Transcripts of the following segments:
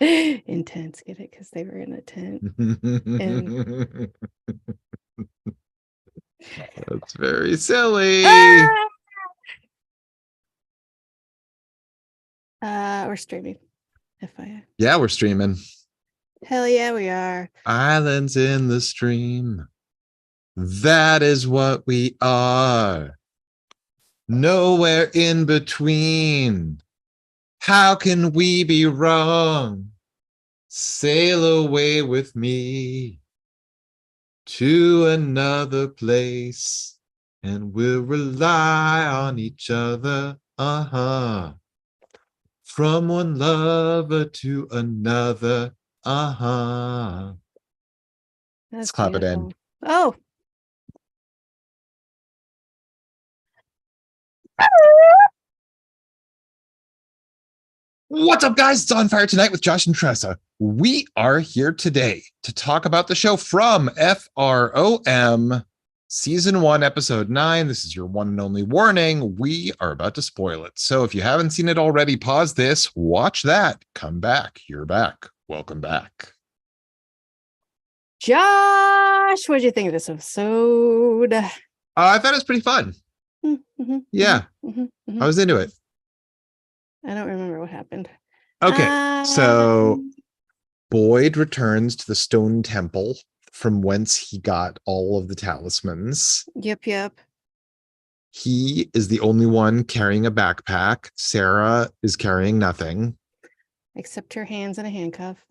Intense, get it? Because they were in a tent. And That's very silly. We're streaming. FYI. Yeah, we're streaming. Hell yeah, we are. Islands in the stream. That is what we are. Nowhere in between. How can we be wrong? Sail away with me to another place, and we'll rely on each other. From one lover to another. That's Let's clap it in. Oh. What's up, guys? It's On Fire Tonight with Josh and Tressa. We are here today to talk about the show from FROM Season 1, Episode 9. This is your one and only warning. We are about to spoil it. So if you haven't seen it already, pause this, watch that, come back. You're back. Welcome back. Josh, what did you think of this episode? I thought it was pretty fun. Yeah, I was into it. I don't remember what happened. Okay, so Boyd returns to the stone temple from whence he got all of the talismans. Yep. He is the only one carrying a backpack. Sarah is carrying nothing. Except her hands and a handcuff.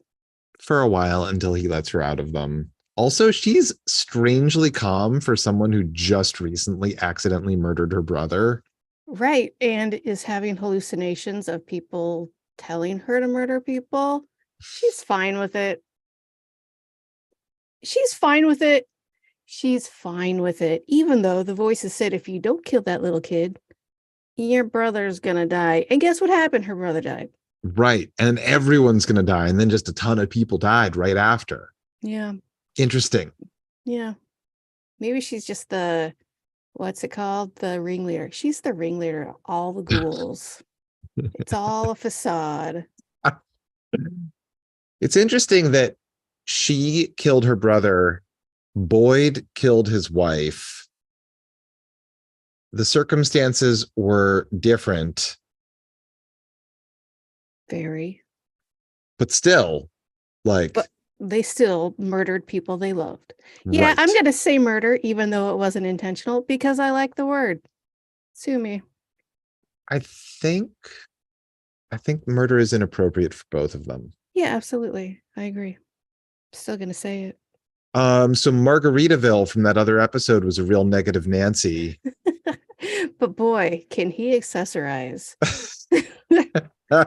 For a while until he lets her out of them. Also, she's strangely calm for someone who just recently accidentally murdered her brother. Right, and is having hallucinations of people telling her to murder people. She's fine with it. She's fine with it. Even though the voices said, if you don't kill that little kid, your brother's gonna die. And guess what happened? Her brother died. Right, and everyone's going to die. And then just a ton of people died right after. Yeah. Interesting. Yeah. Maybe she's just the, what's it called? The ringleader. She's the ringleader of all the ghouls. It's all a facade. It's interesting that she killed her brother. Boyd killed his wife. The circumstances were different. Very. But still, like... But they still murdered people they loved. Yeah, right. I'm going to say murder, even though it wasn't intentional, because I like the word. Sue me. I think murder is inappropriate for both of them. Yeah, absolutely. I agree. Still going to say it. So Margaritaville from that other episode was a real negative Nancy. But boy, can he accessorize.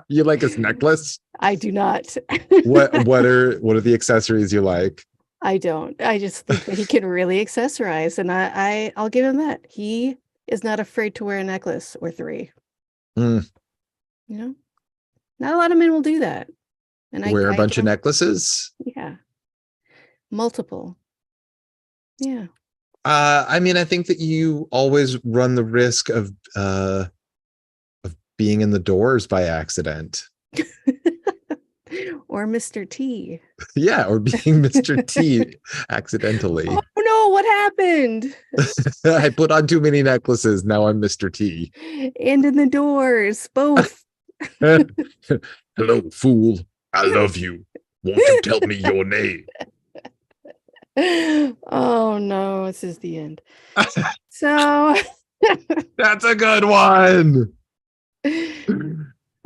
You like his necklace? I do not. What are the accessories you like? I don't. I just think that he can really accessorize, and I'll give him that. He is not afraid to wear a necklace or three. You know, not a lot of men will do that. And wear a bunch of necklaces. Yeah, multiple. Yeah. I mean, I think that you always run the risk of being in the doors by accident. Or Mr. T. Yeah, or being Mr. T accidentally. Oh no, what happened? I put on too many necklaces. Now I'm Mr. T. And in the doors, both. Hello, fool. I love you. Won't you tell me your name? Oh no, this is the end. So that's a good one.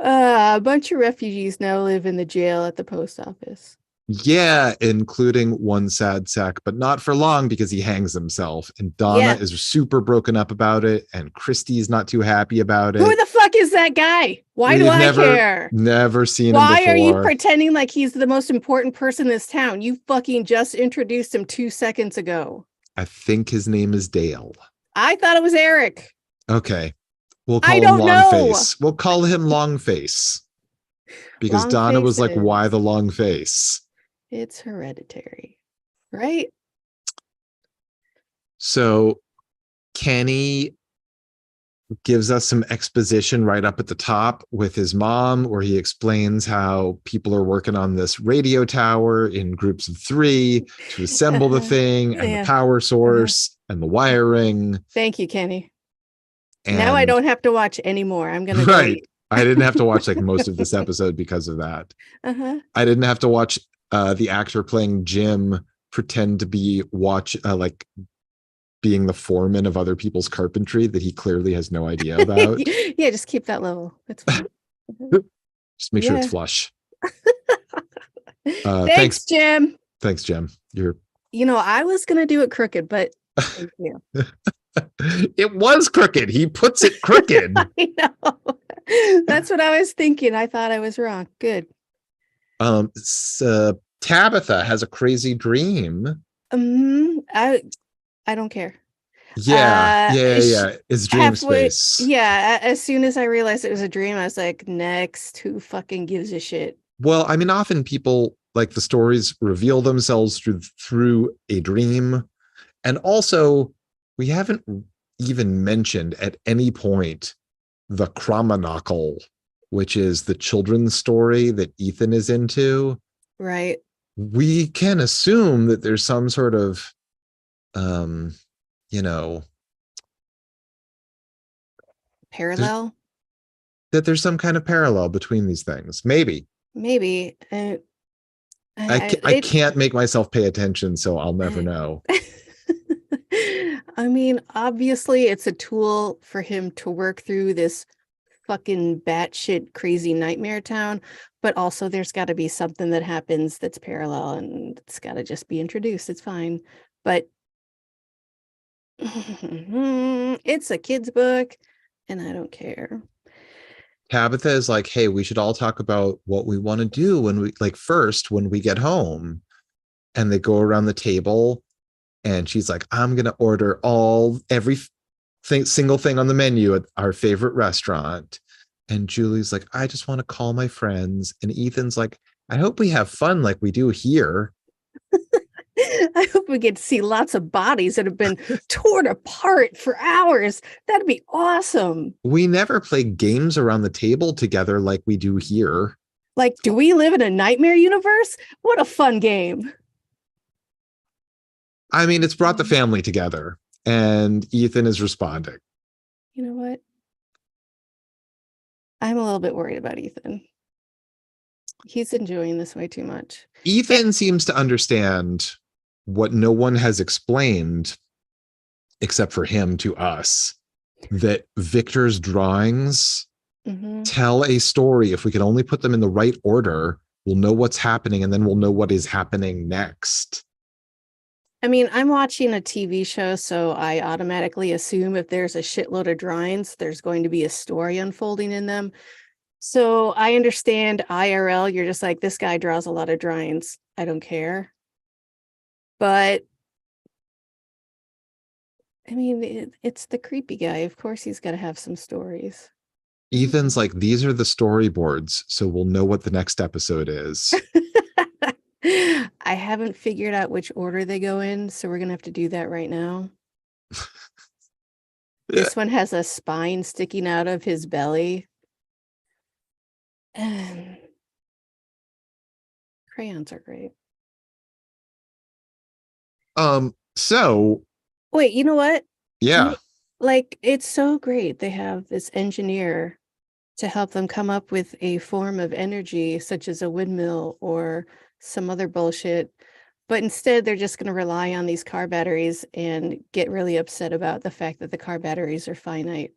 A bunch of refugees now live in the jail at the post office. Yeah, including one sad sack, but not for long because he hangs himself. And Donna is super broken up about it, and Christy's not too happy about it. Who the fuck is that guy? Why do I care? Never seen him before. Why are you pretending like he's the most important person in this town? You fucking just introduced him 2 seconds ago. I think his name is Dale. I thought it was Eric. Okay. We'll call him Longface. We'll call him Longface. Because Donna was like, why the long face? It's hereditary, right? So Kenny gives us some exposition right up at the top with his mom, where he explains how people are working on this radio tower in groups of 3 to assemble the thing and the Yeah. power source and the wiring. Thank you, Kenny. Now I And don't have to watch anymore. I'm gonna go right, eat. I didn't have to watch like most of this episode because of that. Uh-huh. I didn't have to watch the actor playing Jim pretend to be like being the foreman of other people's carpentry that he clearly has no idea about. Yeah, just keep that level. That's fine. Mhm. Just make sure it's Yeah. flush. Thanks, Jim. Thanks, Jim. I was gonna do it crooked, but thank you. It was crooked. He puts it crooked. I know. That's what I was thinking. I thought I was wrong. Good. Tabitha has a crazy dream. I don't care. Yeah. It's dream Halfway, space. yeah, as soon as I realized it was a dream, I was like, next, who fucking gives a shit? Well, I mean, often people like the stories reveal themselves through a dream. And also, we haven't even mentioned at any point the Chromonocle, which is the children's story that Ethan is into. Right. We can assume that there's some sort of, Parallel? that there's some kind of parallel between these things. Maybe. I can't make myself pay attention, so I'll never know. I mean, obviously, it's a tool for him to work through this fucking batshit crazy nightmare town, but also there's got to be something that happens that's parallel, and it's got to just be introduced. It's fine, but it's a kid's book, and I don't care. Tabitha is like, hey, we should all talk about what we want to do when we get home. And they go around the table, and she's like, I'm going to order single thing on the menu at our favorite restaurant. And Julie's like, I just want to call my friends. And Ethan's like, I hope we have fun like we do here. I hope we get to see lots of bodies that have been torn apart for hours. That'd be awesome. We never play games around the table together like we do here. Like, do we live in a nightmare universe? What a fun game. I mean, it's brought the family together, and Ethan is responding. You know what? I'm a little bit worried about Ethan. He's enjoying this way too much. Ethan seems to understand what no one has explained, except for him to us, that Victor's drawings tell a story. If we can only put them in the right order, we'll know what's happening, and then we'll know what is happening next. I mean, I'm watching a TV show, so I automatically assume if there's a shitload of drawings, there's going to be a story unfolding in them. So I understand IRL, you're just like, this guy draws a lot of drawings. I don't care. But I mean, it's the creepy guy. Of course, he's got to have some stories. Ethan's like, these are the storyboards, so we'll know what the next episode is. I haven't figured out which order they go in, so we're going to have to do that right now. This one has a spine sticking out of his belly. And crayons are great. So wait, you know what? Yeah. Like, it's so great. They have this engineer to help them come up with a form of energy, such as a windmill or some other bullshit. But instead, they're just going to rely on these car batteries and get really upset about the fact that the car batteries are finite.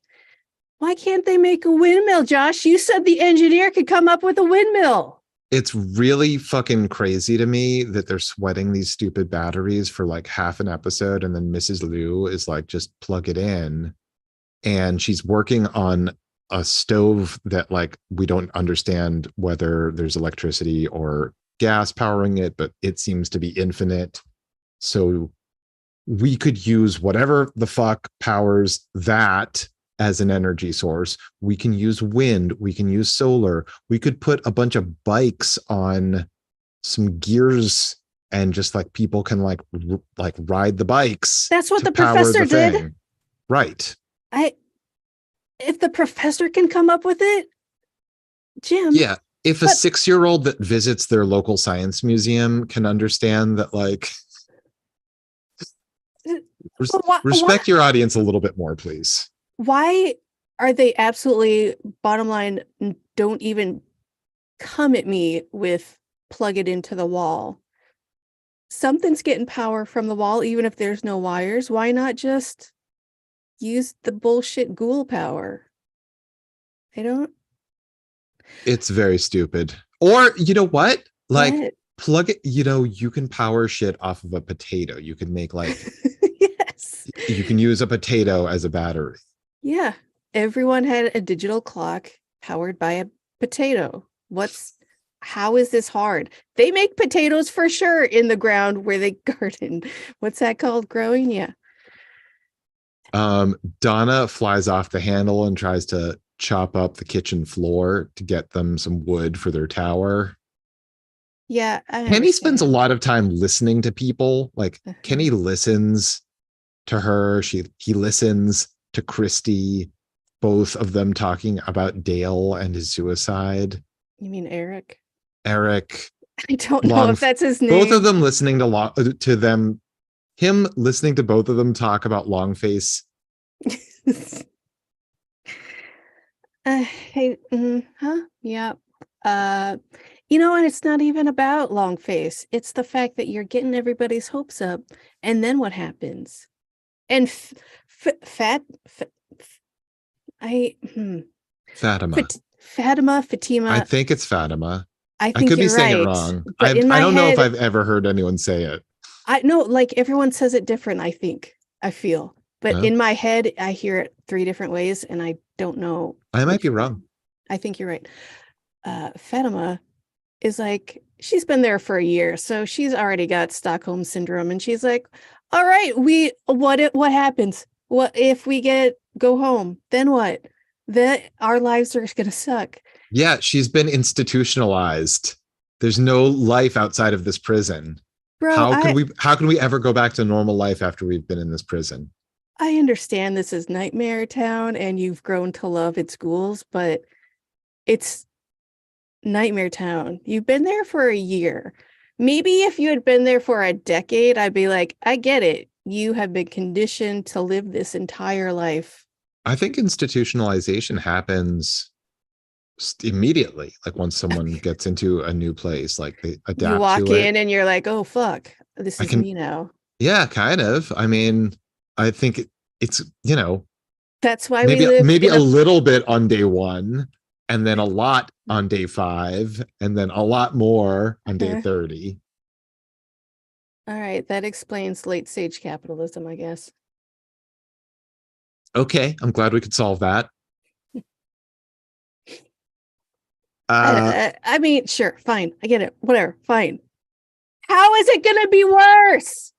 Why can't they make a windmill, Josh? You said the engineer could come up with a windmill. It's really fucking crazy to me that they're sweating these stupid batteries for like half an episode, and then Mrs. Liu is like, just plug it in. And she's working on a stove that, like, we don't understand whether there's electricity or gas powering it, but it seems to be infinite. So we could use whatever the fuck powers that as an energy source. We can use wind, we can use solar, we could put a bunch of bikes on some gears and just like people can like ride the bikes. That's what the professor did. Right. if the professor can come up with it, Jim. Yeah. If a But 6-year-old that visits their local science museum can understand that, like, but why respect your audience a little bit more, please. why are they absolutely bottom line don't even come at me with plug it into the wall? Something's getting power from the wall, even if there's no wires. Why not just use the bullshit ghoul power? I don't. It's very stupid. Or you know what? Like, What? plug it, you can power shit off of a potato. You can make like Yes. you can use a potato as a battery. Yeah. Everyone had a digital clock powered by a potato. How is this hard? They make potatoes for sure in the ground where they garden. What's that called? Growing? Yeah. Donna flies off the handle and tries to chop up the kitchen floor to get them some wood for their tower. Yeah, I Kenny spends a understand. lot of time listening to people. Like, Kenny listens to her. He listens to Christy, both of them talking about Dale and his suicide. You mean Eric? Eric, I don't know long, if that's his both of name. them listening to them, him listening to both of them talk about Longface. Hey, huh? Yeah. Uh, and it's not even about long face. It's the fact that you're getting everybody's hopes up, and then what happens? And I Fatima. Fatima. I think it's Fatima. I I think could be you're saying it right, wrong. but I in I my don't know if head, I've ever heard anyone say it. I know, like everyone says it different. I feel, but No, in my head, I hear it 3 different ways, and I don't know I might which be one. wrong. I think you're right. Fatima is like, she's been there for a year, so she's already got Stockholm syndrome, and she's like, all right, what happens? What if we go home? Then what? Then our lives are gonna suck. Yeah, she's been institutionalized. There's no life outside of this prison. Bro, How can we ever go back to normal life after we've been in this prison? I understand this is Nightmare Town and you've grown to love its ghouls, but it's Nightmare Town. You've been there for a year. Maybe if you had been there for a decade, I'd be like, I get it. You have been conditioned to live this entire life. I think institutionalization happens immediately. Like, once someone gets into a new place, like they You adapt walk to it. in and you're like, oh, fuck, this I is can, me now. yeah, kind of. I mean, I think it's, That's why we maybe live maybe in a a. little bit on day one, and then a lot on day 5, and then a lot more on day 30. All right, that explains late stage capitalism, I guess. Okay, I'm glad we could solve that. Uh, I mean, sure, fine. I get it. Whatever, fine. How is it going to be worse?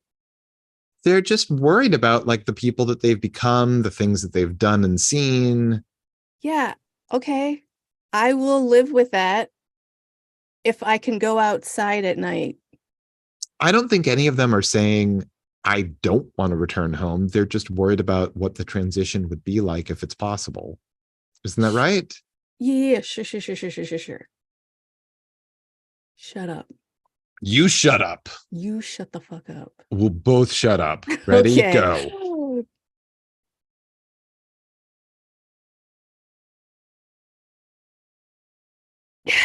they're just worried about, like, the people that they've become, the things that they've done and seen. Yeah, okay. I will live with that if I can go outside at night. I don't think any of them are saying, I don't want to return home. They're just worried about what the transition would be like if it's possible. Isn't that right? Yeah, sure. Shut up. You shut up. You shut the fuck up. We'll both shut up. Ready? Okay. Go.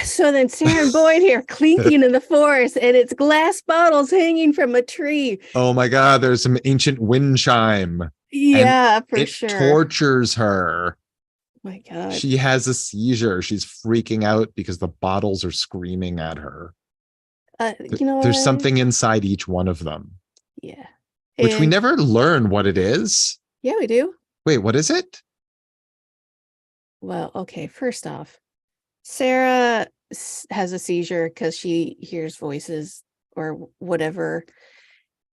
So then Sarah and Boyd here clinking in the forest, and it's glass bottles hanging from a tree. Oh my God, there's some ancient wind chime. And Yeah, for it sure. tortures her. My God. She has a seizure. She's freaking out because the bottles are screaming at her. There's something inside each one of them. Yeah. Which we never learn what it is. Yeah, we do. Wait, what is it? Well, okay, first off, Sarah has a seizure because she hears voices or whatever.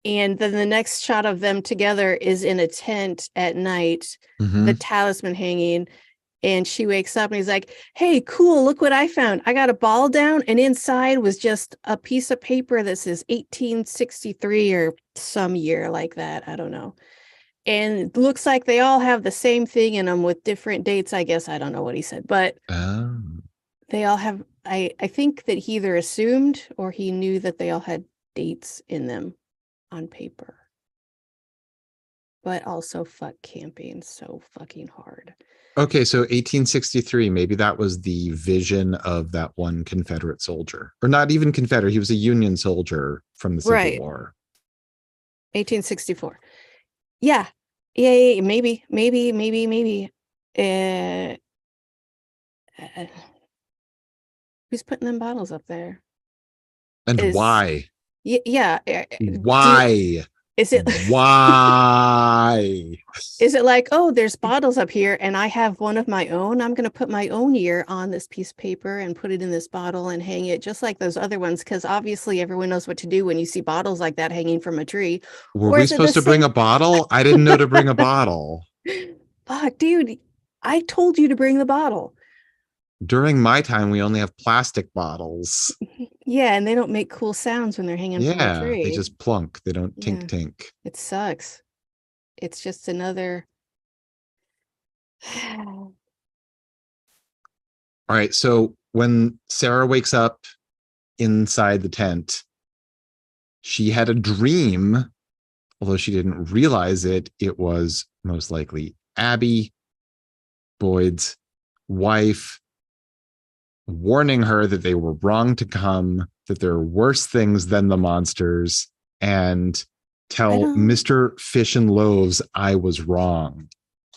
And then the next shot of them together is in a tent at night, the talisman hanging. And she wakes up and he's like, hey, cool, look what I found. I got a ball down, and inside was just a piece of paper that says 1863 or some year like that. I don't know. And it looks like they all have the same thing in them with different dates, I guess. I don't know what he said, but Oh. they all have, I think that he either assumed or he knew that they all had dates in them on paper. But also fuck camping so fucking hard. Okay, so 1863, maybe that was the vision of that one Confederate soldier. Or not even Confederate, he was a Union soldier from the Civil Right. War. 1864. Yeah. Yeah, maybe. Uh, uh, who's putting them bottles up there? And Is why? yeah. Do Why? is it Why? is it like, oh, there's bottles up here and I have one of my own? I'm going to put my own year on this piece of paper and put it in this bottle and hang it just like those other ones, because obviously everyone knows what to do when you see bottles like that hanging from a tree. Were Or we is it the supposed to bring same? a bottle? I didn't know to bring a bottle. Fuck, dude, I told you to bring the bottle. During my time, we only have plastic bottles. Yeah, and they don't make cool sounds when they're hanging from a Yeah, they tree. just plunk. They don't tink Yeah, tink. it sucks. It's just another. All right, so when Sarah wakes up inside the tent, she had a dream, although she didn't realize it. It was most likely Abby, Boyd's wife, warning her that they were wrong to come, that there are worse things than the monsters, and I tell don't. Mr. Fish and Loaves I was wrong.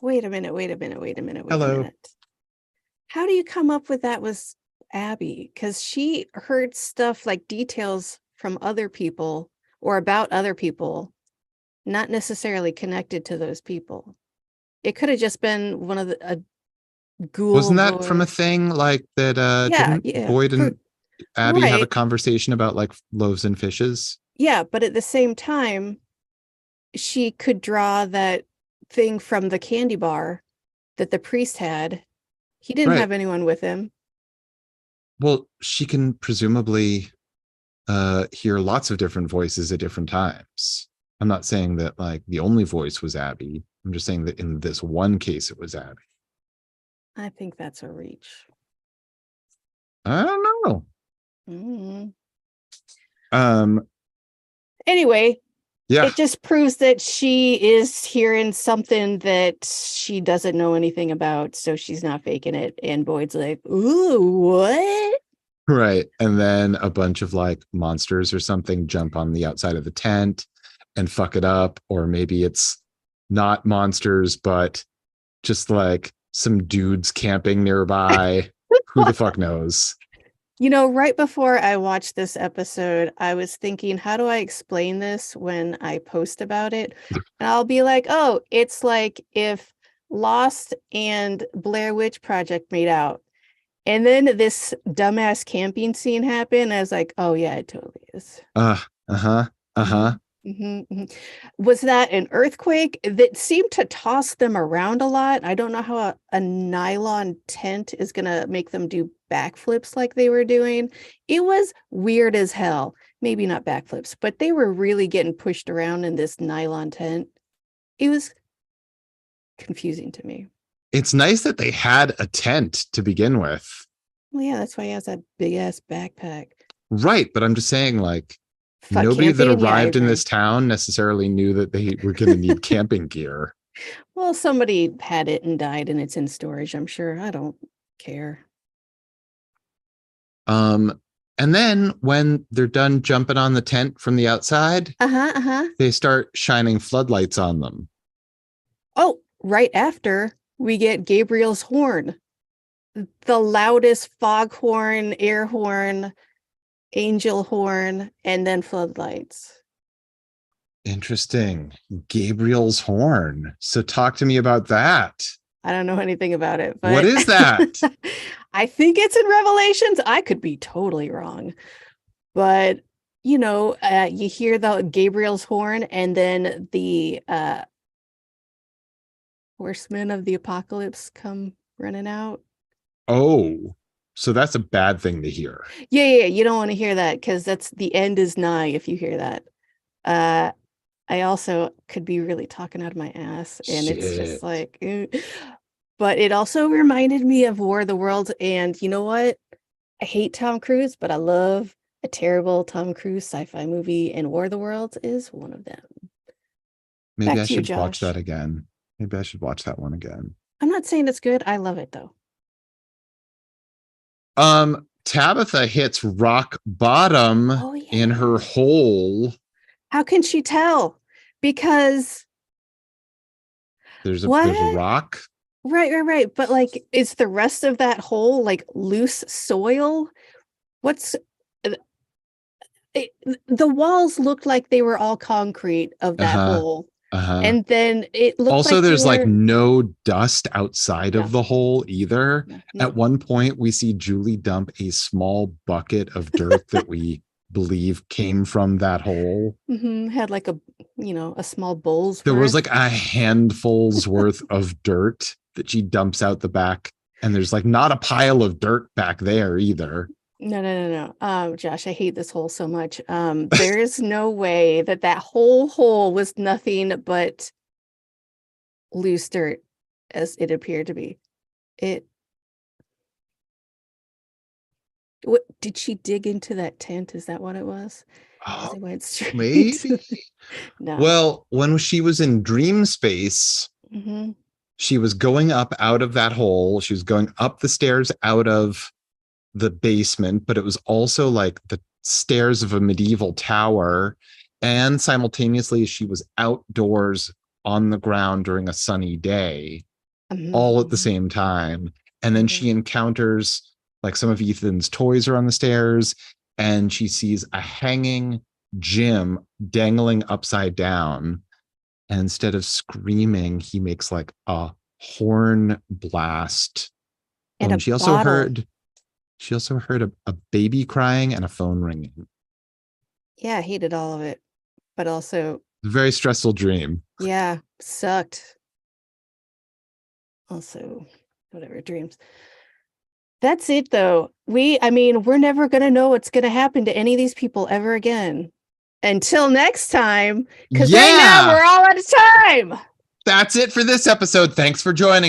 Wait a minute. Wait a minute. Wait a minute. Wait a Hello. minute. How do you come up with that was Abby? Because she heard stuff like details from other people or about other people, not necessarily connected to those people. It could have just been one of the a ghoul Wasn't that from a voice. thing like that? Yeah, Didn't yeah. Boyd and Abby have a Right. conversation about like loaves and fishes? Yeah, but at the same time, she could draw that thing from the candy bar that the priest had. He didn't Right. have anyone with him. Well, she can presumably hear lots of different voices at different times. I'm not saying that like the only voice was Abby. I'm just saying that in this one case it was Abby. I think that's a reach. I don't know. Mm. Um, Anyway, yeah, it just proves that she is hearing something that she doesn't know anything about, so she's not faking it. And Boyd's like, "Ooh, what?" right. And then a bunch of like monsters or something jump on the outside of the tent and fuck it up. Or maybe it's not monsters, but just like some dudes camping nearby. Who the fuck knows? You know, right before I watched this episode, I was thinking, how do I explain this when I post about it? And I'll be like, oh, it's like if Lost and Blair Witch Project made out. And then this dumbass camping scene happened. I was like, oh, yeah, it totally is. Uh-huh. Uh-huh. Mhm, mhm. Was that an earthquake that seemed to toss them around a lot? I don't know how a nylon tent is going to make them do backflips like they were doing. It was weird as hell. Maybe not backflips, but they were really getting pushed around in this nylon tent. It was confusing to me. It's nice that they had a tent to begin with. Well, yeah, that's why he has that big ass backpack. Right. But I'm just saying, like, Fuck nobody that camping. Yeah, I arrived in agree. this town necessarily knew that they were going to need camping gear. Well, somebody had it and died and it's in storage, I'm sure. I don't care. Um, and then when they're done jumping on the tent from the outside, Uh-huh, uh-huh. they start shining floodlights on them. Oh, right after we get Gabriel's horn, the loudest foghorn, air horn, angel horn, and then floodlights. Interesting. Gabriel's horn. So talk to me about that. I don't know anything about it, What but is that? I think it's in Revelations. I could be totally wrong, but you hear the Gabriel's horn, and then the horsemen of the apocalypse come running out. Oh, so that's a bad thing to hear. Yeah, you don't want to hear that because that's the end is nigh if you hear that. I also could be really talking out of my ass, and it's just Shit. like, but it also reminded me of War of the Worlds. And you know what? I hate Tom Cruise, but I love a terrible Tom Cruise sci-fi movie, and War of the Worlds is one of them. Maybe Back I to you, should watch Josh. that again. Maybe I should watch that one again. I'm not saying it's good. I love it though. Tabitha hits rock bottom Oh in her yeah. hole. How can she tell? Because There's a what? rock. Right. But like, is the rest of that hole like loose soil? What's it, the walls looked like they were all concrete of that Uh-huh. hole. Uh-huh. And then it looked Also, like they there's like were no dust outside of no, the hole either. At no. one point, we see Julie dump a small bucket of dirt that we believe came from that hole. Had like a small bowl's There was worth. like a handful's worth of dirt that she dumps out the back. And there's like not a pile of dirt back there either. No. Josh, I hate this hole so much. There is no way that that whole hole was nothing but loose dirt as it appeared to be. It What did she dig into that tent? Is that what it was? Because Oh, it went straight maybe. to no. Well, when she was in dream space, Hmm. she was going up out of that hole. She was going up the stairs out of the basement, but it was also like the stairs of a medieval tower. And simultaneously, she was outdoors on the ground during a sunny day, all at the Hmm. same time. And then Hmm. she encounters like some of Ethan's toys are on the stairs, and she sees a hanging Jim dangling upside down. And instead of screaming, he makes like a horn blast. Oh, And and a bottle. she also heard a baby crying and a phone ringing. Yeah, I hated all of it. But also, Very stressful dream. yeah, sucked. Also, whatever, dreams. That's it though. I mean, we're never gonna know what's gonna happen to any of these people ever again. Until next time, because right now Yeah, we're all out of time. that's it for this episode. Thanks for joining